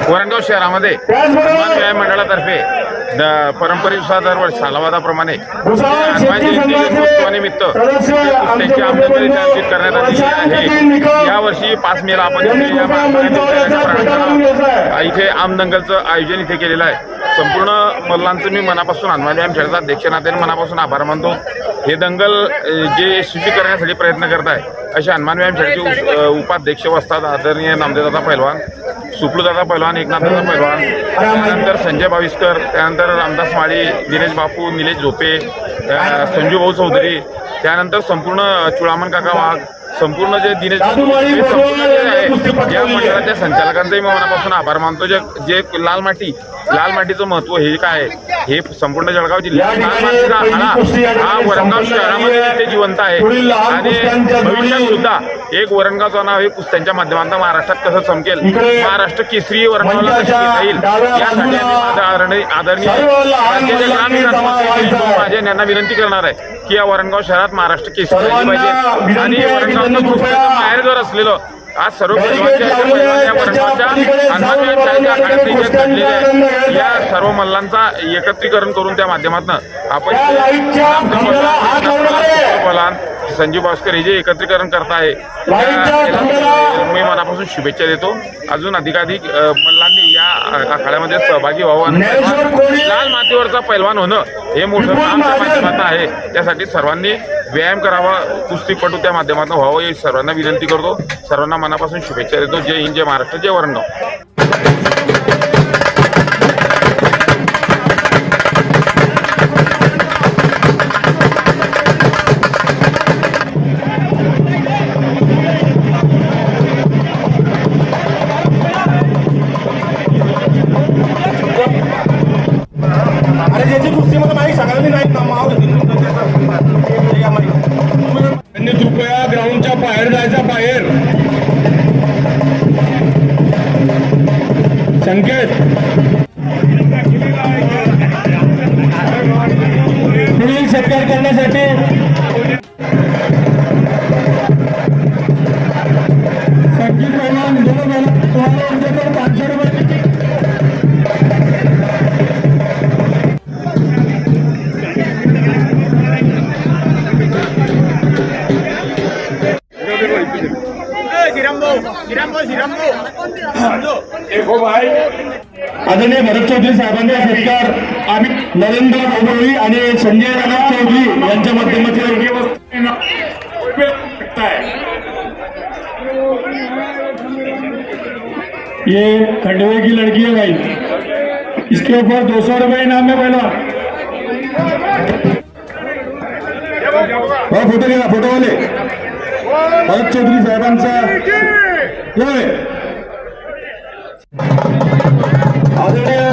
वरणगाव शहरामध्ये हनुमान व्यायाम मंडळातर्फे परंपरेनुसार दरवर्षी सालावादाप्रमाणे हनुमान जयंतीनिमित्त कुस्त्यांची आमंत्रित आयोजित करण्यात आली आहे। यावर्षी 5 मेला आपण इथे आमदंगलचं आयोजन इथे केलेलं आहे। संपूर्ण मल्लांचं मी मनापासून हनुमान व्यायाम खेळाचा अध्यक्ष नात्याने मनापासून आभार मानतो। हे दंगल जे यशस्वी करण्यासाठी प्रयत्न करत आहे असे हनुमान व्यायाम खेळाचे उपाध्यक्ष असतात आदरणीय नामदेवदादा पैलवान, सुपलूदादा पैलवान, एकनाथदादा पैलवान, त्यानंतर संजय बाविस्कर, त्यानंतर रामदास माळी, दिनेश बापू, निलेश झोपे, संजू भाऊ चौधरी, त्यानंतर संपूर्ण चुळामन काका वाघ, संपूर्ण जे दिनेश संपूर्ण जे आहे या मंडळाच्या संचालकांचाही मी मनापासून आभार मानतो। जे लाल मातीचं महत्त्व हे काय आहे हे संपूर्ण जळगाव जिल्ह्यात लाल मातीचा आळा हा वरणगाव शहरामध्ये इथे जिवंत आहे आणि भविष्यात सुद्धा एक वरणगावचं नाव हे कुस्त्यांच्या माध्यमातून महाराष्ट्रात कसं चमकेल, महाराष्ट्र केसरी वरणगावला कशी घेता येईल यासाठी आदरणीय राज्याच्या ग्रामीण माझ्या यांना विनंती करणार आहे की या वरणगाव शहरात महाराष्ट्र केसरी झाली पाहिजे आणि वरणगावचं कुस्त्याचं माहेरघर असलेलं आज सर्व या सर्व मल्लांचा एकत्रीकरण करून त्या माध्यमातून आपण संजीव भास्कर हे जे एकत्रीकरण करत आहे मी मनापासून शुभेच्छा देतो। अजून अधिकाधिक मल्लांनी या आखाड्यामध्ये सहभागी व्हावं, लाल मातीवरचा पैलवान होणं हे मोठं काम त्या माध्यमातून आहे। त्यासाठी सर्वांनी व्यायाम करावा, कुस्तीपटू त्या माध्यमातून व्हावं ही सर्वांना विनंती करतो। सर्वांना मनापासून शुभेच्छा देतो। जय हिंद, जय महाराष्ट्र, जय वरणगाव। कृपया ग्राउंडच्या बाहेर जायचं, बाहेर संकेत पुढील सत्कार करण्यासाठी संकेत पैलवान तुम्हाला 500 रुपये देखो भाई आदरणीय भरत चौधरी साहेबांचा सत्कार आम्ही नरेंद्र गोगोई आणि संजय राणा चौधरी यांच्या माध्यमातून ये खंडवे की लड़की है भाई, इसके ऊपर 200 रुपये इनाम है। पहला फोटो घ्या, फोटो वाले भरत चौधरी साहेबांचा आदरणीय